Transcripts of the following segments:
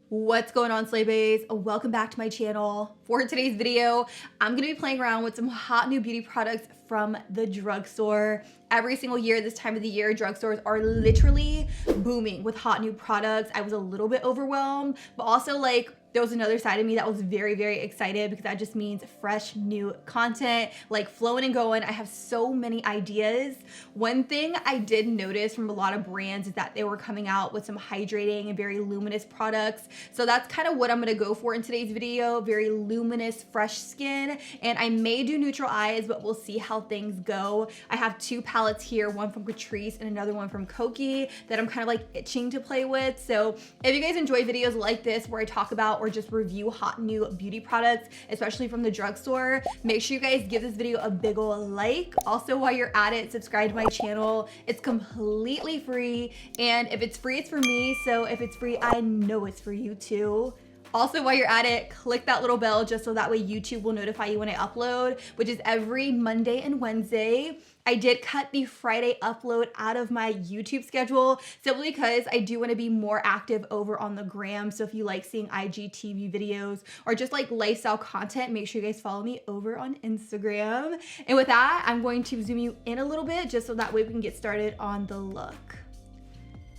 What's going on, Slay Baes? Welcome back to my channel. For today's video, I'm gonna be playing around with some hot new beauty products from the drugstore. Every single year, this time of the year, drugstores are literally booming with hot new products. I was a little bit overwhelmed, but also like there was another side of me that was very, very excited because that just means fresh new content, like flowing and going. I have so many ideas. One thing I did notice from a lot of brands is that they were coming out with some hydrating and very luminous products. So that's kind of what I'm gonna go for in today's video. Very luminous, fresh skin. And I may do neutral eyes, but we'll see how things go. I have two palettes here, one from Catrice and another one from Koki that I'm kind of like itching to play with. So if you guys enjoy videos like this where I talk about or just review hot new beauty products, especially from the drugstore, make sure you guys give this video a big ol' like. Also, while you're at it, subscribe to my channel. It's completely free, and if it's free, it's for me. So if it's free, I know it's for you too. Also, while you're at it, click that little bell just so that way YouTube will notify you when I upload, which is every Monday and Wednesday. I did cut the Friday upload out of my YouTube schedule simply because I do want to be more active over on the gram. So if you like seeing IGTV videos or just like lifestyle content, make sure you guys follow me over on Instagram. And with that, I'm going to zoom you in a little bit just so that way we can get started on the look.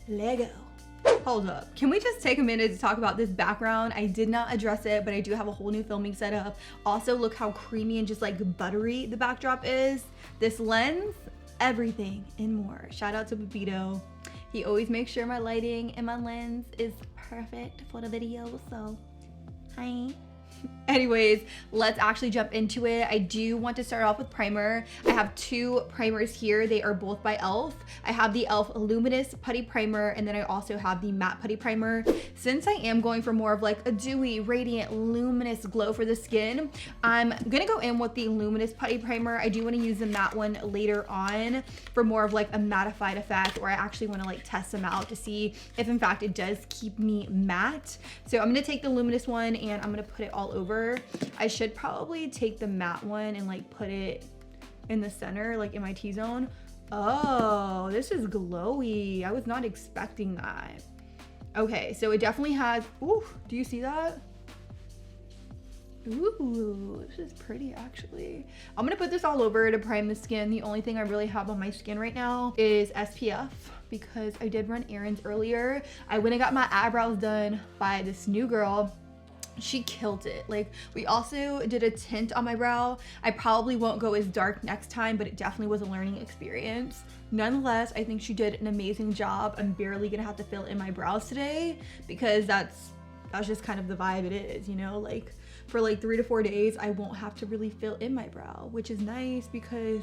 Lego. Hold up, can we just take a minute to talk about this background? I did not address it, but I do have a whole new filming setup. Also, look how creamy and just like buttery the backdrop is. This lens, everything and more. Shout out to Pepito. He always makes sure my lighting and my lens is perfect for the video, so hi. Anyways, let's actually jump into it. I do want to start off with primer. I have two primers here. They are both by e.l.f. I have the e.l.f. Luminous Putty Primer, and then I also have the Matte Putty Primer. Since I am going for more of like a dewy, radiant, luminous glow for the skin, I'm gonna go in with the Luminous Putty Primer. I do want to use the matte one later on for more of like a mattified effect, or I actually want to like test them out to see if in fact it does keep me matte. So I'm gonna take the luminous one and I'm gonna put it all over. I should probably take the matte one and like put it in the center, like in my T-zone. Oh, this is glowy. I was not expecting that. Okay, so it definitely has, ooh, do you see that? Ooh, this is pretty actually. I'm gonna put this all over to prime the skin. The only thing I really have on my skin right now is SPF because I did run errands earlier. I went and got my eyebrows done by this new girl. She killed it. Like, we also did a tint on my brow. I probably won't go as dark next time, but it definitely was a learning experience. Nonetheless, I think she did an amazing job. I'm barely gonna have to fill in my brows today because that's just kind of the vibe it is, you know? Like, for like 3 to 4 days, I won't have to really fill in my brow, which is nice because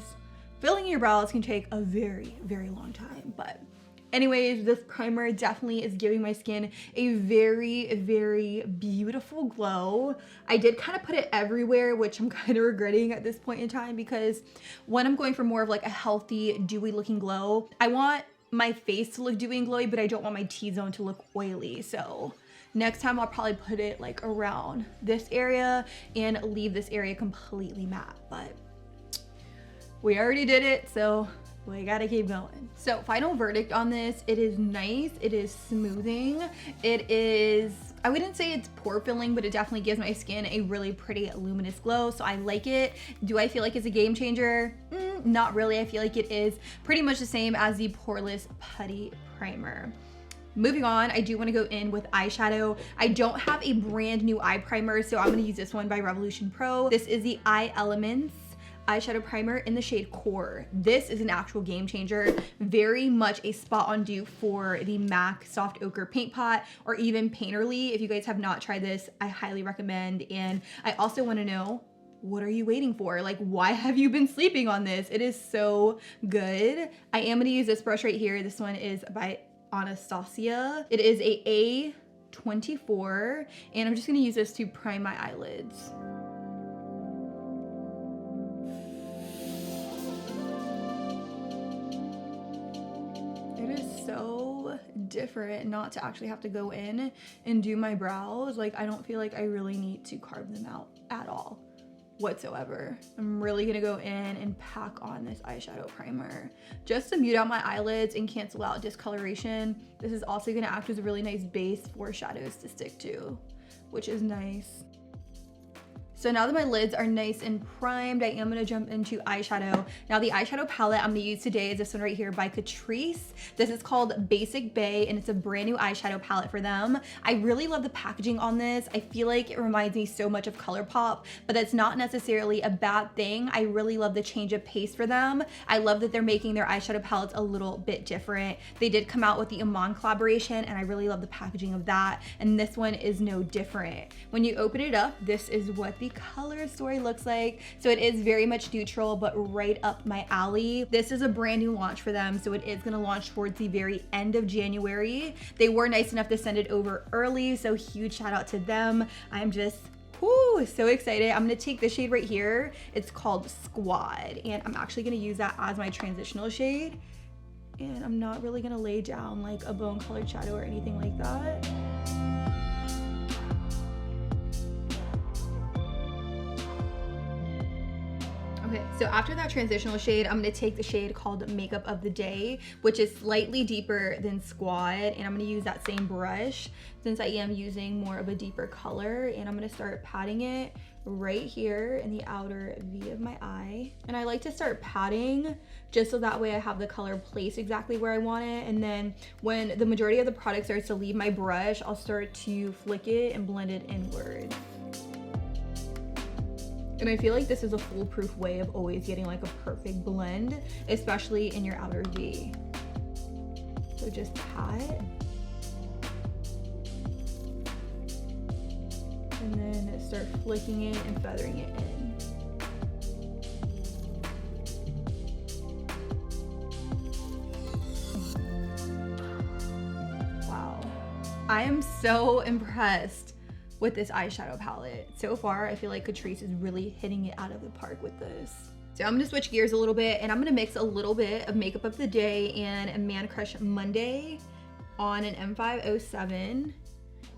filling your brows can take a very, very long time. But anyways, this primer definitely is giving my skin a very, very beautiful glow. I did kind of put it everywhere, which I'm kind of regretting at this point in time because when I'm going for more of like a healthy, dewy looking glow, I want my face to look dewy and glowy, but I don't want my T-zone to look oily. So next time I'll probably put it like around this area and leave this area completely matte, but we already did it, so we gotta keep going. So final verdict on this, it is nice, it is smoothing, it is, I wouldn't say it's pore filling, but it definitely gives my skin a really pretty luminous glow, so I like it. Do I feel like it's a game changer? Not really. I feel like it is pretty much the same as the Poreless Putty Primer. Moving on, I do want to go in with eyeshadow. I don't have a brand new eye primer, so I'm going to use this one by Revolution Pro. This is the Eye Elements eyeshadow primer in the shade Core. This is an actual game changer. Very much a spot on dupe for the MAC Soft Ochre Paint Pot or even Painterly. If you guys have not tried this, I highly recommend. And I also want to know, what are you waiting for? Like, why have you been sleeping on this? It is so good. I am going to use this brush right here. This one is by Anastasia. It is a A24, and I'm just going to use this to prime my eyelids. So different not to actually have to go in and do my brows. Like, I don't feel like I really need to carve them out at all. whatsoever. I'm really gonna go in and pack on this eyeshadow primer just to mute out my eyelids and cancel out discoloration. This is also gonna act as a really nice base for shadows to stick to, which is nice. So now that my lids are nice and primed, I am gonna jump into eyeshadow. Now the eyeshadow palette I'm gonna use today is this one right here by Catrice. This is called Basic Bay and it's a brand new eyeshadow palette for them. I really love the packaging on this. I feel like it reminds me so much of Colourpop, but that's not necessarily a bad thing. I really love the change of pace for them. I love that they're making their eyeshadow palettes a little bit different. They did come out with the Iman collaboration and I really love the packaging of that. And this one is no different. When you open it up, this is what the color story looks like. So it is very much neutral, but right up my alley. This is a brand new launch for them, so it is gonna launch towards the very end of January. They were nice enough to send it over early, so huge shout out to them. I'm just so excited. I'm gonna take this shade right here. It's called Squad, and I'm actually gonna use that as my transitional shade. And I'm not really gonna lay down like a bone colored shadow or anything like that. Okay, so after that transitional shade, I'm gonna take the shade called Makeup of the Day, which is slightly deeper than Squad, and I'm gonna use that same brush since I am using more of a deeper color, and I'm gonna start patting it right here in the outer V of my eye. And I like to start patting just so that way I have the color placed exactly where I want it, and then when the majority of the product starts to leave my brush, I'll start to flick it and blend it inward. And I feel like this is a foolproof way of always getting like a perfect blend, especially in your outer V. So just pat. And then start flicking it and feathering it in. Wow. I am so impressed with this eyeshadow palette. So far, I feel like Catrice is really hitting it out of the park with this. So I'm gonna switch gears a little bit and I'm gonna mix a little bit of Makeup of the Day and a Man Crush Monday on an M507.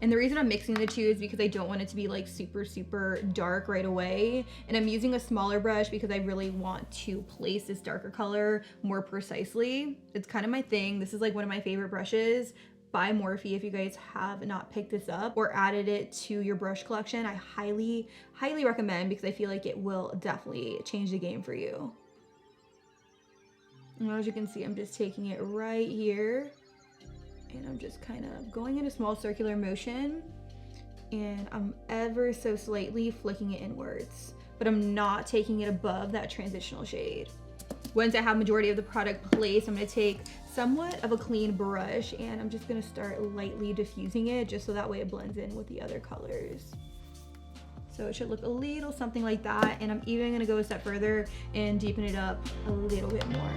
And the reason I'm mixing the two is because I don't want it to be like super dark right away. And I'm using a smaller brush because I really want to place this darker color more precisely. It's kind of my thing. This is like one of my favorite brushes by Morphe. If you guys have not picked this up or added it to your brush collection, I highly recommend, because I feel like it will definitely change the game for you. And as you can see, I'm just taking it right here and I'm just kind of going in a small circular motion, and I'm ever so slightly flicking it inwards, but I'm not taking it above that transitional shade. Once I have majority of the product placed, I'm gonna take somewhat of a clean brush and I'm just gonna start lightly diffusing it just so that way it blends in with the other colors. So it should look a little something like that, and I'm even gonna go a step further and deepen it up a little bit more.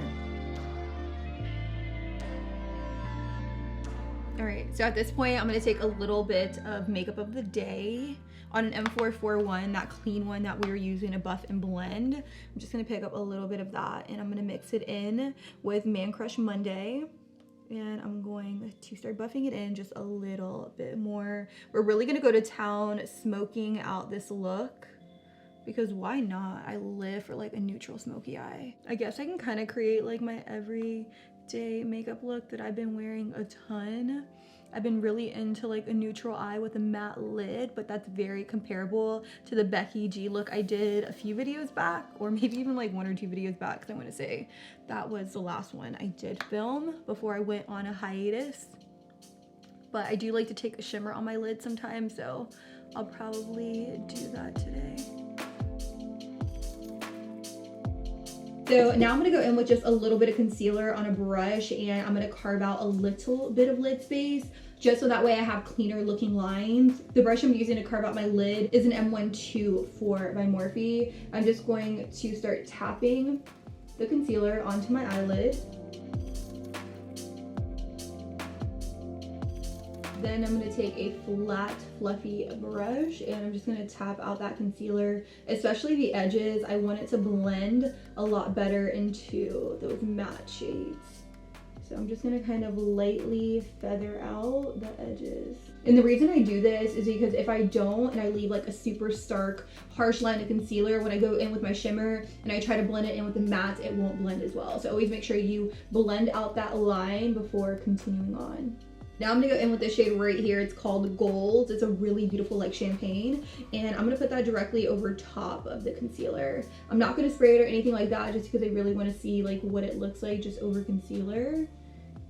All right, so at this point, I'm gonna take a little bit of Makeup of the Day on an M441, that clean one that we were using to buff and blend. I'm just gonna pick up a little bit of that and I'm gonna mix it in with Man Crush Monday. And I'm going to start buffing it in just a little bit more. We're really gonna go to town smoking out this look, because why not? I live for like a neutral smoky eye. I guess I can kind of create like my everyday makeup look that I've been wearing a ton. I've been really into like a neutral eye with a matte lid, but that's very comparable to the Becky G look I did a few videos back, or maybe even like 1 or 2 videos back, because I want to say that was the last one I did film before I went on a hiatus. But I do like to take a shimmer on my lid sometimes, so I'll probably do that today. So now I'm gonna go in with just a little bit of concealer on a brush, and I'm gonna carve out a little bit of lid space just so that way I have cleaner looking lines. The brush I'm using to carve out my lid is an M124 by Morphe. I'm just going to start tapping the concealer onto my eyelid. Then I'm gonna take a flat, fluffy brush and I'm just gonna tap out that concealer, especially the edges. I want it to blend a lot better into those matte shades. So I'm just gonna kind of lightly feather out the edges. And the reason I do this is because if I don't and I leave like a super stark, harsh line of concealer, when I go in with my shimmer and I try to blend it in with the mattes, it won't blend as well. So always make sure you blend out that line before continuing on. Now I'm gonna go in with this shade right here. It's called Gold. It's a really beautiful like champagne. And I'm gonna put that directly over top of the concealer. I'm not gonna spray it or anything like that just because I really wanna see like what it looks like just over concealer.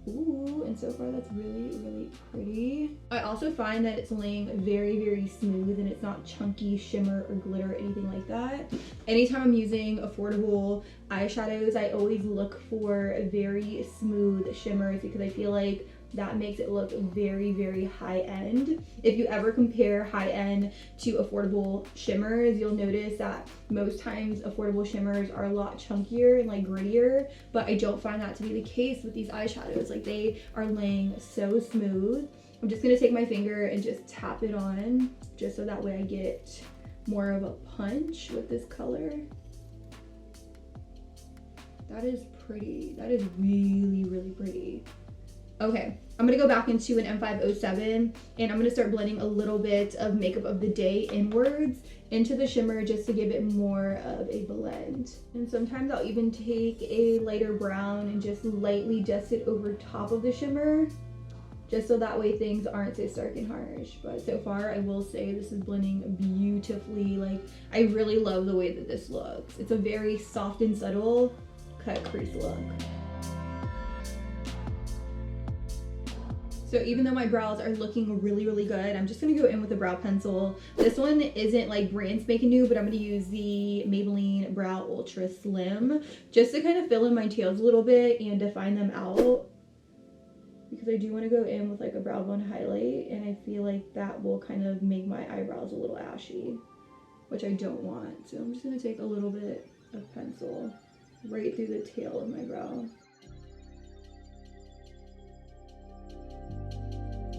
Ooh, and so far that's really, really pretty. I also find that it's laying very, very smooth and it's not chunky shimmer or glitter or anything like that. Anytime I'm using affordable eyeshadows, I always look for very smooth shimmers because I feel like that makes it look very, very high end. If you ever compare high end to affordable shimmers, you'll notice that most times affordable shimmers are a lot chunkier and like grittier, but I don't find that to be the case with these eyeshadows. Like they are laying so smooth. I'm just gonna take my finger and just tap it on just so that way I get more of a punch with this color. That is pretty. That is really, really pretty. Okay, I'm gonna go back into an M507 and I'm gonna start blending a little bit of Makeup of the Day inwards into the shimmer just to give it more of a blend. And sometimes I'll even take a lighter brown and just lightly dust it over top of the shimmer, just so that way things aren't so stark and harsh. But so far, I will say this is blending beautifully. Like, I really love the way that this looks. It's a very soft and subtle cut crease look. So even though my brows are looking really, really good, I'm just gonna go in with a brow pencil. This one isn't like brand spanking new, but I'm gonna use the Maybelline Brow Ultra Slim just to kind of fill in my tails a little bit and define them out. Because I do wanna go in with like a brow bone highlight, and I feel like that will kind of make my eyebrows a little ashy, which I don't want. So I'm just gonna take a little bit of pencil right through the tail of my brow.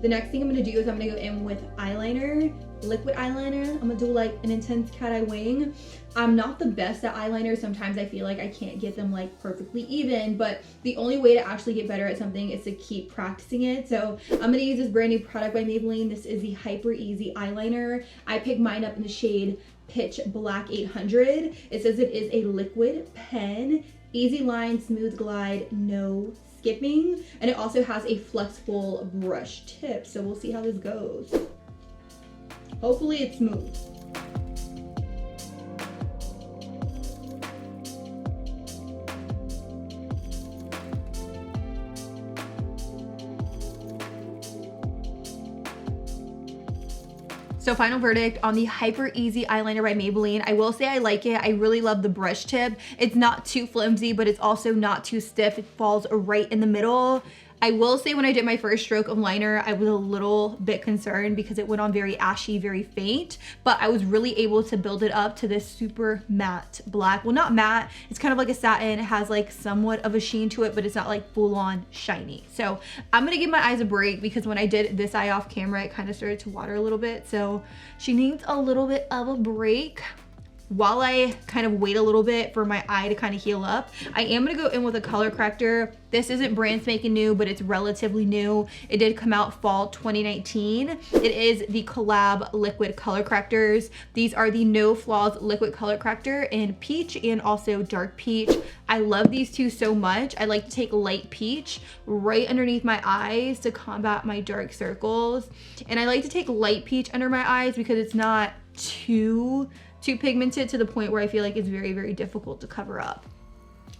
The next thing I'm gonna do is I'm gonna go in with eyeliner, liquid eyeliner. I'm gonna do like an intense cat eye wing. I'm not the best at eyeliner. Sometimes I feel like I can't get them like perfectly even, but the only way to actually get better at something is to keep practicing it. So I'm gonna use this brand new product by Maybelline. This is the Hyper Easy eyeliner. I picked mine up in the shade Pitch Black 800. It says it is a liquid pen, easy line, smooth glide, no skipping, and it also has a flexible brush tip, so we'll see how this goes. Hopefully it's smooth. So final verdict on the Hyper Easy eyeliner by Maybelline. I will say I like it. I really love the brush tip. It's not too flimsy, but it's also not too stiff. It falls right in the middle. I will say when I did my first stroke of liner, I was a little bit concerned because it went on very ashy, very faint, but I was really able to build it up to this super matte black. Well, not matte, it's kind of like a satin. It has like somewhat of a sheen to it, but it's not like full on shiny. So I'm gonna give my eyes a break because when I did this eye off camera, it kind of started to water a little bit. So she needs a little bit of a break. While I kind of wait a little bit for my eye to kind of heal up, I am gonna go in with a color corrector. This isn't brand spanking new, but it's relatively new. It did come out fall 2019. It is the Collab liquid color correctors. These are the No Flaws liquid color corrector in peach and also dark peach. I love these two so much. I like to take light peach right underneath my eyes to combat my dark circles. And I like to take light peach under my eyes because it's not too pigmented to the point where I feel like it's very, very difficult to cover up.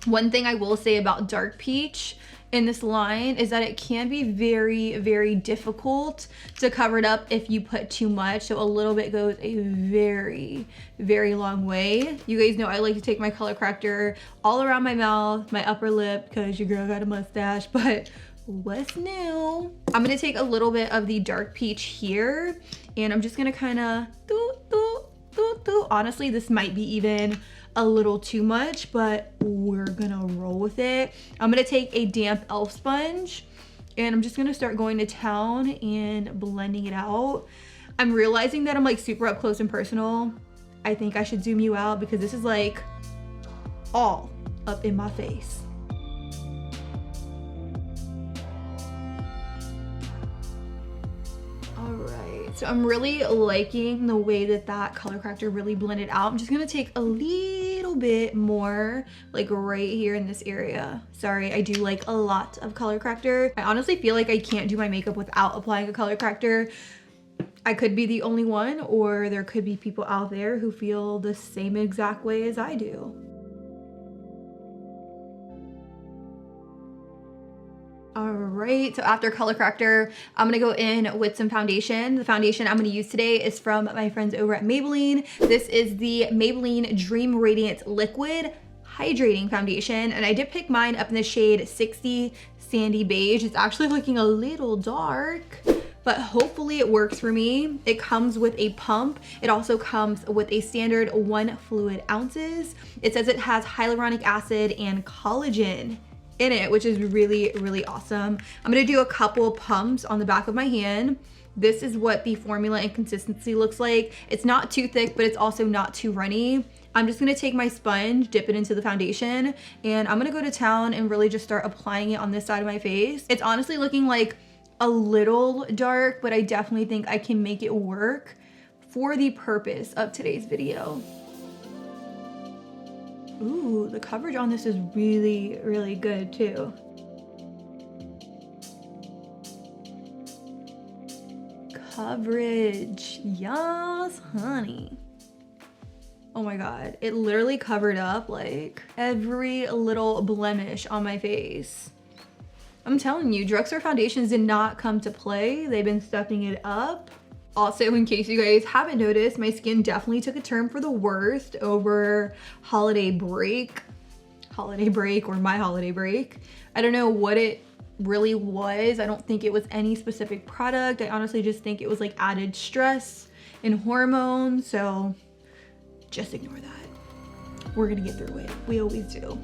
One thing I will say about dark peach in this line is that it can be very, very difficult to cover it up if you put too much. So a little bit goes a very, very long way. You guys know I like to take my color corrector all around my mouth, my upper lip, because your girl got a mustache, but what's new? I'm gonna take a little bit of the dark peach here, and I'm just gonna kind of honestly, this might be even a little too much, but we're gonna roll with it. I'm gonna take a damp e.l.f. sponge and I'm just gonna start going to town and blending it out. I'm realizing that I'm like super up close and personal. I think I should zoom you out because this is like all up in my face. So I'm really liking the way that that color corrector really blended out. I'm just gonna take a little bit more, like right here in this area. Sorry, I do like a lot of color corrector. I honestly feel like I can't do my makeup without applying a color corrector. I could be the only one, or there could be people out there who feel the same exact way as I do. All right, so after color corrector, I'm gonna go in with some foundation. The foundation I'm gonna use today is from my friends over at Maybelline. This is the Maybelline Dream Radiance Liquid Hydrating Foundation, and I did pick mine up in the shade 60 Sandy Beige. It's actually looking a little dark, but hopefully it works for me. It comes with a pump. It also comes with a standard 1 fluid ounces. It says it has hyaluronic acid and collagen in it, which is really, really awesome. I'm gonna do a couple pumps on the back of my hand. This is what the formula and consistency looks like. It's not too thick, but it's also not too runny. I'm just gonna take my sponge, dip it into the foundation, and I'm gonna go to town and really just start applying it on this side of my face. It's honestly looking like a little dark, but I definitely think I can make it work for the purpose of today's video. Ooh, the coverage on this is really, really good too. Coverage, yes, honey. Oh my God, it literally covered up like every little blemish on my face. I'm telling you, drugstore foundations did not come to play. They've been stepping it up. Also, in case you guys haven't noticed, my skin definitely took a turn for the worst over holiday break or my holiday break. I don't know what it really was. I don't think it was any specific product. I honestly just think it was like added stress and hormones. So just ignore that. We're gonna get through it. We always do.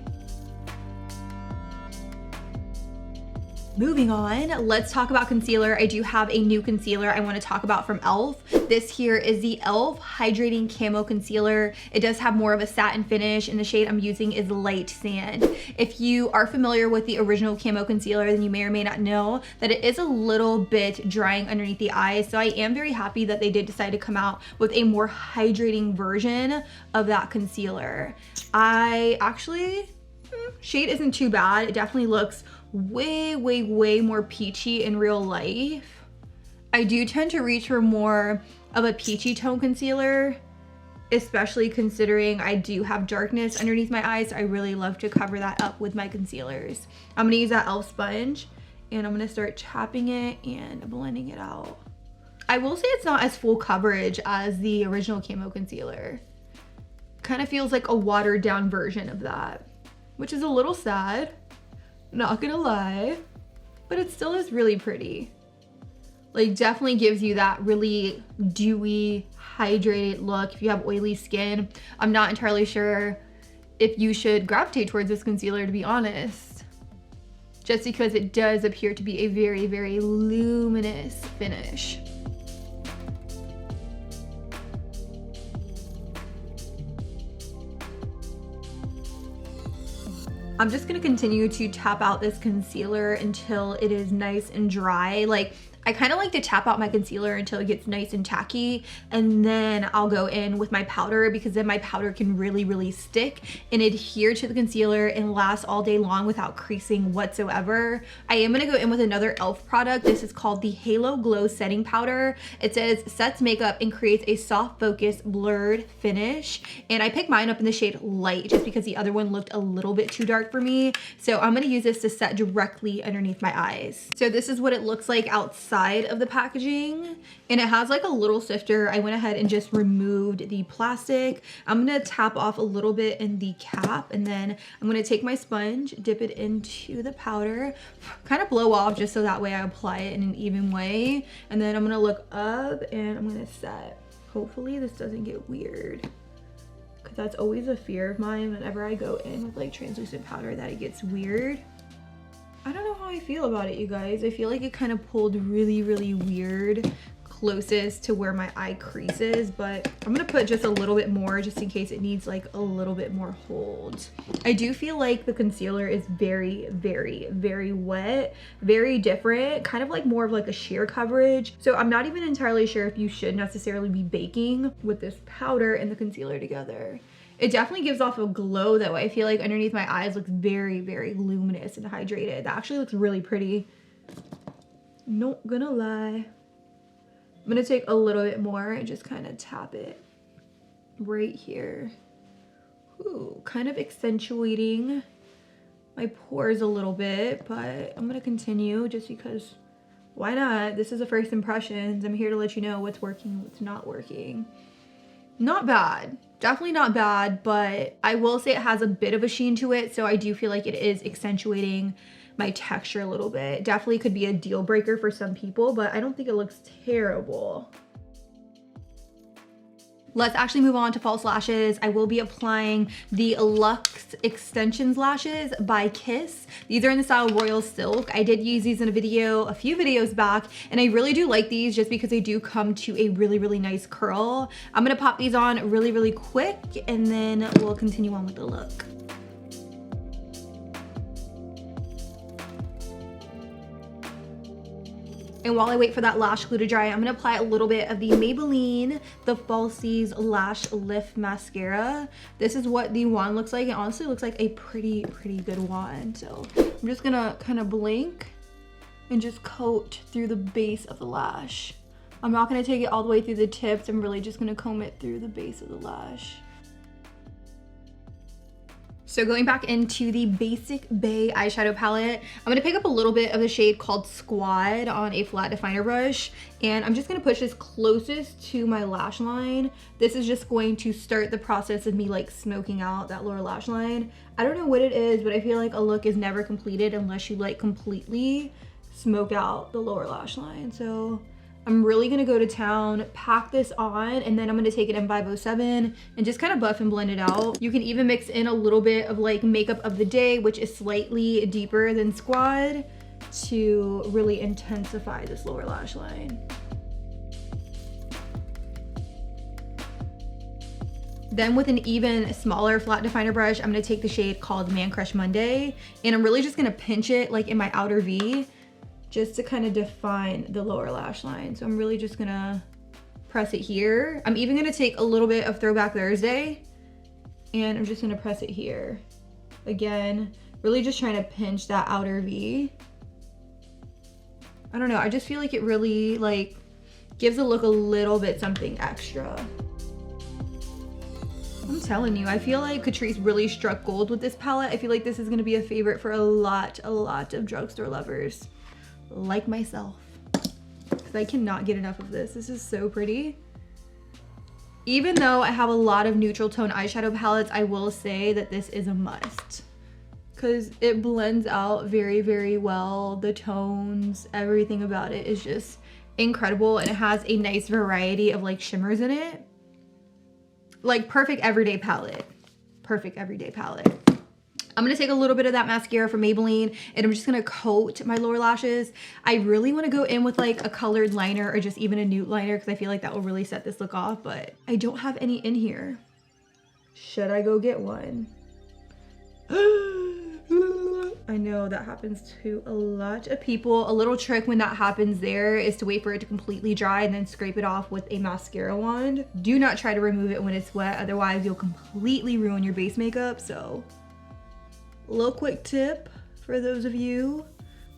Moving on, let's talk about concealer. I do have a new concealer I want to talk about from e.l.f. This here is the e.l.f. Hydrating Camo Concealer. It does have more of a satin finish, and the shade I'm using is Light Sand. If you are familiar with the original Camo Concealer, then you may or may not know that it is a little bit drying underneath the eyes. So I am very happy that they did decide to come out with a more hydrating version of that concealer. I actually, shade isn't too bad. It definitely looks way more peachy in real life. I do tend to reach for more of a peachy tone concealer, especially considering I do have darkness underneath my eyes. So I really love to cover that up with my concealers. I'm gonna use that e.l.f. sponge and I'm gonna start tapping it and blending it out. I will say it's not as full coverage as the original Camo Concealer. Kind of feels like a watered down version of that, which is a little sad. Not gonna lie, but it still is really pretty. Like, definitely gives you that really dewy, hydrated look if you have oily skin. I'm not entirely sure if you should gravitate towards this concealer, to be honest, just because it does appear to be a very luminous finish. I'm just gonna continue to tap out this concealer until it is nice and dry. Like, I kind of like to tap out my concealer until it gets nice and tacky, and then I'll go in with my powder, because then my powder can really stick and adhere to the concealer and last all day long without creasing whatsoever. I am gonna go in with another e.l.f. product. This is called the Halo Glow Setting Powder. It says sets makeup and creates a soft focus blurred finish, and I picked mine up in the shade Light just because the other one looked a little bit too dark for me. So I'm gonna use this to set directly underneath my eyes. So this is what it looks like outside of the packaging, and it has like a little sifter. I went ahead and just removed the plastic. I'm gonna tap off a little bit in the cap, and then I'm gonna take my sponge, dip it into the powder, kind of blow off just so that way I apply it in an even way, and then I'm gonna look up and I'm gonna set. Hopefully this doesn't get weird, because that's always a fear of mine whenever I go in with like translucent powder, that it gets weird. I don't know how I feel about it, you guys. I feel like it kind of pulled really weird closest to where my eye crease is, but I'm gonna put just a little bit more just in case it needs like a little bit more hold. I do feel like the concealer is very, very, very wet, very different, kind of like more of like a sheer coverage. So I'm not even entirely sure if you should necessarily be baking with this powder and the concealer together. It definitely gives off a glow though. I feel like underneath my eyes looks very, very luminous and hydrated. That actually looks really pretty. Not gonna lie. I'm gonna take a little bit more and just kind of tap it right here. Ooh, kind of accentuating my pores a little bit, but I'm gonna continue just because why not? This is a first impressions. I'm here to let you know what's working, what's not working. Not bad. Definitely not bad, but I will say it has a bit of a sheen to it, so I do feel like it is accentuating my texture a little bit. Definitely could be a deal breaker for some people, but I don't think it looks terrible. Let's actually move on to false lashes. I will be applying the Luxe Extensions Lashes by Kiss. These are in the style Royal Silk. I did use these in a video a few videos back, and I really do like these just because they do come to a really, really nice curl. I'm gonna pop these on really, really quick, and then we'll continue on with the look. And while I wait for that lash glue to dry, I'm gonna apply a little bit of the Maybelline The Falsies Lash Lift Mascara. This is what the wand looks like. It honestly looks like a pretty good wand. So I'm just gonna kind of blink and just coat through the base of the lash. I'm not gonna take it all the way through the tips. I'm really just gonna comb it through the base of the lash. So going back into the Basic Bay eyeshadow palette, I'm gonna pick up a little bit of the shade called Squad on a flat definer brush, and I'm just gonna push this closest to my lash line. This is just going to start the process of me like smoking out that lower lash line. I don't know what it is, but I feel like a look is never completed unless you like completely smoke out the lower lash line. So I'm really gonna go to town, pack this on, and then I'm gonna take it in 507 and just kind of buff and blend it out. You can even mix in a little bit of like Makeup of the Day, which is slightly deeper than Squad, to really intensify this lower lash line. Then with an even smaller flat definer brush, I'm gonna take the shade called Man Crush Monday, and I'm really just gonna pinch it like in my outer V, just to kind of define the lower lash line. So I'm really just gonna press it here. I'm even gonna take a little bit of Throwback Thursday and I'm just gonna press it here. Again, really just trying to pinch that outer V. I don't know, I just feel like it really like gives the look a little bit something extra. I'm telling you, I feel like Catrice really struck gold with this palette. I feel like this is gonna be a favorite for a lot of drugstore lovers. Like myself, because I cannot get enough of this. This is so pretty. Even though I have a lot of neutral tone eyeshadow palettes, I will say that this is a must because it blends out very well. The tones, everything about it is just incredible, and it has a nice variety of like shimmers in it. Like perfect everyday palette. Perfect everyday palette. I'm gonna take a little bit of that mascara from Maybelline and I'm just gonna coat my lower lashes. I really wanna go in with like a colored liner or just even a nude liner because I feel like that will really set this look off, but I don't have any in here. Should I go get one? I know that happens to a lot of people. A little trick when that happens there is to wait for it to completely dry and then scrape it off with a mascara wand. Do not try to remove it when it's wet, otherwise you'll completely ruin your base makeup. So a little quick tip for those of you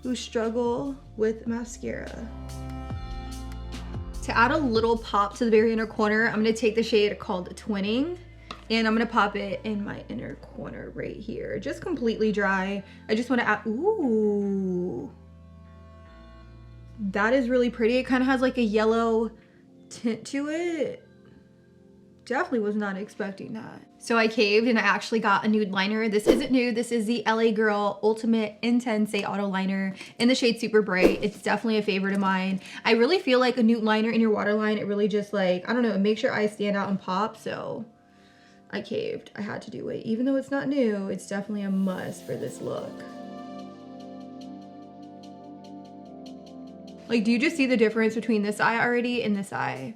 who struggle with mascara. To add a little pop to the very inner corner, I'm gonna take the shade called Twinning and I'm gonna pop it in my inner corner right here. Just completely dry. I just wanna add, ooh. That is really pretty. It kind of has like a yellow tint to it. Definitely was not expecting that. So I caved and I actually got a nude liner. This isn't nude, this is the LA Girl Ultimate Intense Auto Liner in the shade Super Bright. It's definitely a favorite of mine. I really feel like a nude liner in your waterline, it really just like, I don't know, it makes your eyes stand out and pop, so I caved. I had to do it. Even though it's not new, it's definitely a must for this look. Like, do you just see the difference between this eye already and this eye?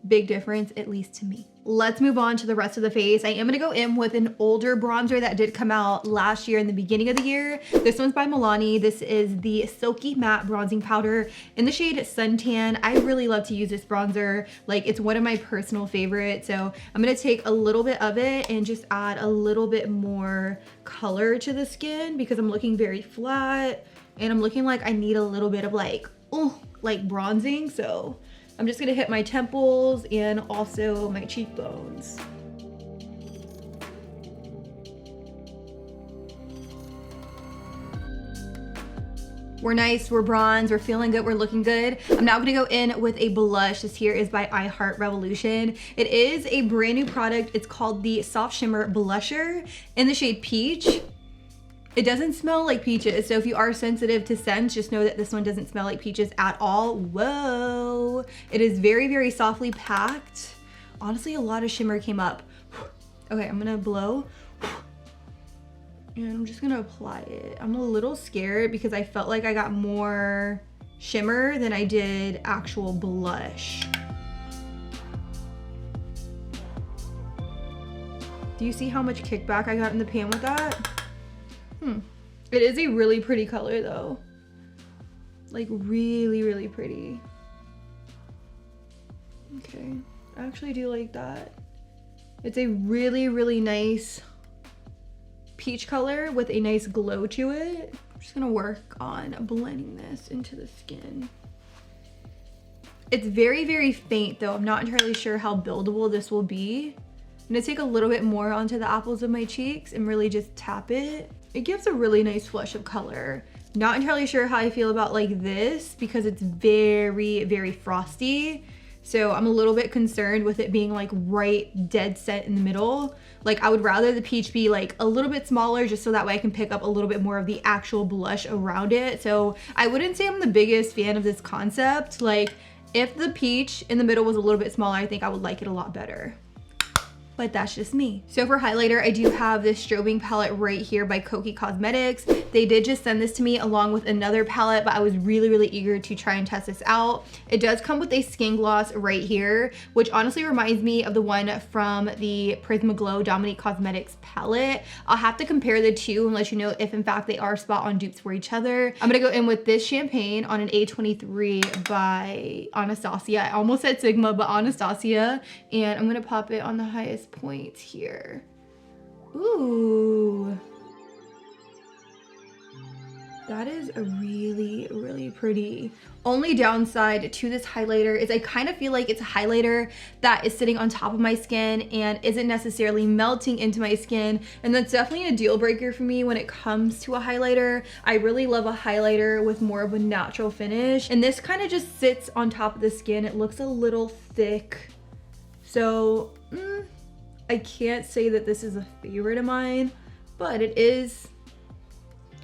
Big difference, at least to me. Let's move on to the rest of the face. I am gonna go in with an older bronzer that did come out last year in the beginning of the year. This one's by Milani. This is the Silky Matte Bronzing Powder in the shade Suntan. I really love to use this bronzer. Like, it's one of my personal favorites. So I'm gonna take a little bit of it and just add a little bit more color to the skin because I'm looking very flat and I'm looking like I need a little bit of like bronzing. So I'm just gonna hit my temples and also my cheekbones. We're nice, we're bronze, we're feeling good, we're looking good. I'm now gonna go in with a blush. This here is by I Heart Revolution. It is a brand new product. It's called the Soft Shimmer Blusher in the shade Peach. It doesn't smell like peaches, so if you are sensitive to scents, just know that this one doesn't smell like peaches at all. Whoa. It is very, very softly packed. Honestly, a lot of shimmer came up. Okay, I'm gonna blow. And I'm just gonna apply it. I'm a little scared because I felt like I got more shimmer than I did actual blush. Do you see how much kickback I got in the pan with that? It is a really pretty color though. Like really, really pretty. Okay, I actually do like that. It's a really, really nice peach color with a nice glow to it. I'm just gonna work on blending this into the skin. It's very, very faint though. I'm not entirely sure how buildable this will be. I'm gonna take a little bit more onto the apples of my cheeks and really just tap it. It gives a really nice flush of color. Not entirely sure how I feel about like this because it's very, very frosty. So I'm a little bit concerned with it being like right dead set in the middle. Like I would rather the peach be like a little bit smaller just so that way I can pick up a little bit more of the actual blush around it. So I wouldn't say I'm the biggest fan of this concept. Like if the peach in the middle was a little bit smaller, I think I would like it a lot better. But that's just me. So for highlighter, I do have this strobing palette right here by Kokie Cosmetics. They did just send this to me along with another palette, but I was really, really eager to try and test this out. It does come with a skin gloss right here, which honestly reminds me of the one from the Prismaglow Dominique Cosmetics palette. I'll have to compare the two and let you know if in fact they are spot on dupes for each other. I'm gonna go in with this champagne on an A23 by Anastasia. I almost said Sigma, but Anastasia. And I'm gonna pop it on the highest point here. Ooh. That is a really, really pretty. Only downside to this highlighter is I kind of feel like it's a highlighter that is sitting on top of my skin and isn't necessarily melting into my skin. And that's definitely a deal breaker for me when it comes to a highlighter. I really love a highlighter with more of a natural finish. And this kind of just sits on top of the skin. It looks a little thick. So, I can't say that this is a favorite of mine, but it is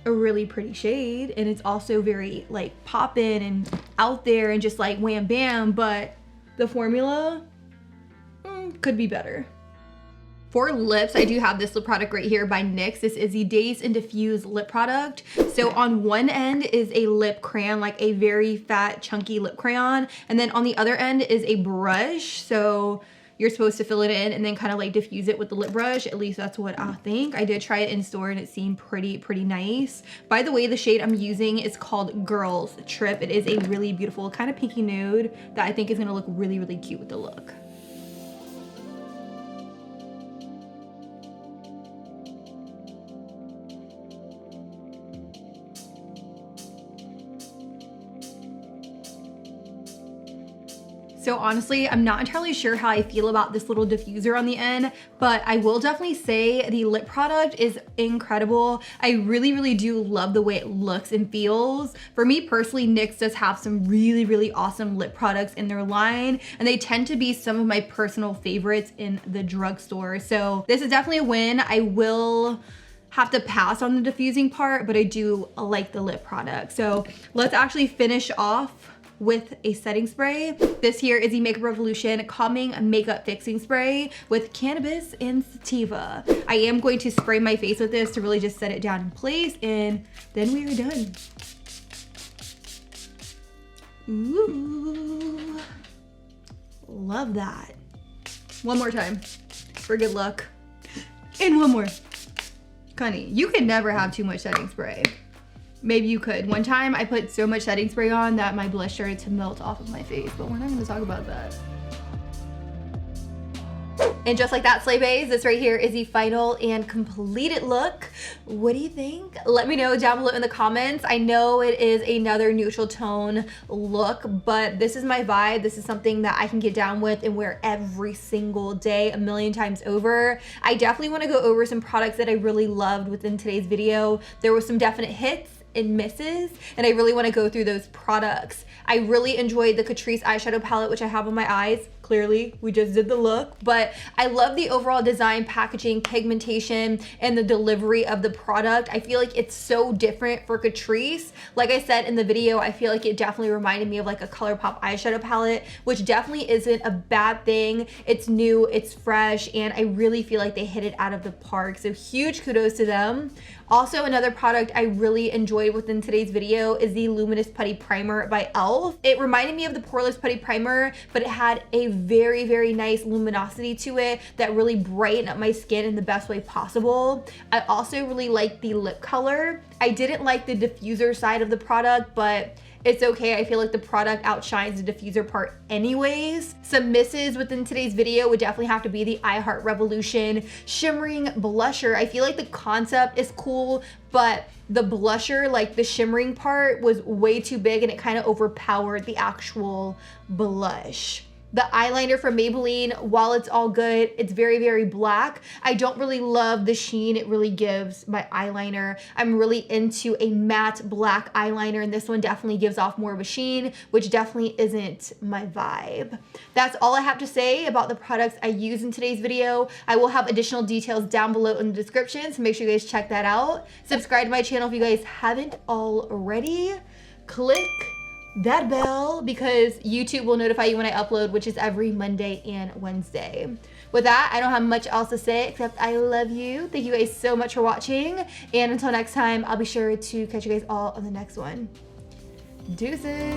a really pretty shade and it's also very like poppin' and out there and just like wham bam, but the formula could be better. For lips, I do have this lip product right here by NYX. This is the Daze and Diffuse lip product. So on one end is a lip crayon, like a very fat chunky lip crayon, and then on the other end is a brush. So you're supposed to fill it in and then kind of like diffuse it with the lip brush. At least that's what I think. I did try it in store and it seemed pretty nice. By the way, the shade I'm using is called Girls Trip. It is a really beautiful kind of pinky nude that I think is gonna look really, really cute with the look. So honestly, I'm not entirely sure how I feel about this little diffuser on the end, but I will definitely say the lip product is incredible. I really, really do love the way it looks and feels. For me personally, NYX does have some really, really awesome lip products in their line, and they tend to be some of my personal favorites in the drugstore. So this is definitely a win. I will have to pass on the diffusing part, but I do like the lip product. So let's actually finish off with a setting spray. This here is the Makeup Revolution Calming Makeup Fixing Spray with cannabis and sativa. I am going to spray my face with this to really just set it down in place, and then we are done. Ooh, love that. One more time for good luck. And one more. Honey, you could never have too much setting spray. Maybe you could. One time I put so much setting spray on that my blush started to melt off of my face, but we're not gonna talk about that. And just like that, Slay Baes, this right here is the final and completed look. What do you think? Let me know down below in the comments. I know it is another neutral tone look, but this is my vibe. This is something that I can get down with and wear every single day, a million times over. I definitely want to go over some products that I really loved within today's video. There were some definite hits and misses, and I really want to go through those products. I really enjoyed the Catrice eyeshadow palette, which I have on my eyes. Clearly, we just did the look, but I love the overall design, packaging, pigmentation, and the delivery of the product. I feel like it's so different for Catrice. Like I said in the video, I feel like it definitely reminded me of like a Colourpop eyeshadow palette, which definitely isn't a bad thing. It's new, it's fresh, and I really feel like they hit it out of the park. So huge kudos to them. Also, another product I really enjoyed within today's video is the Luminous Putty Primer by e.l.f. It reminded me of the Poreless Putty Primer, but it had a very, very nice luminosity to it that really brightened up my skin in the best way possible. I also really liked the lip color. I didn't like the diffuser side of the product, but it's okay. I feel like the product outshines the diffuser part anyways. Some misses within today's video would definitely have to be the I Heart Revolution Shimmering Blusher. I feel like the concept is cool, but the blusher, like the shimmering part, was way too big and it kind of overpowered the actual blush. The eyeliner from Maybelline, while it's all good, it's very, very black. I don't really love the sheen it really gives my eyeliner. I'm really into a matte black eyeliner, and this one definitely gives off more of a sheen, which definitely isn't my vibe. That's all I have to say about the products I use in today's video. I will have additional details down below in the description, so make sure you guys check that out. Subscribe to my channel if you guys haven't already. Click that bell because YouTube will notify you when I upload, which is every Monday and Wednesday. With that, I don't have much else to say except I love you. Thank you guys so much for watching, and until next time, I'll be sure to catch you guys all on the next one. Deuces.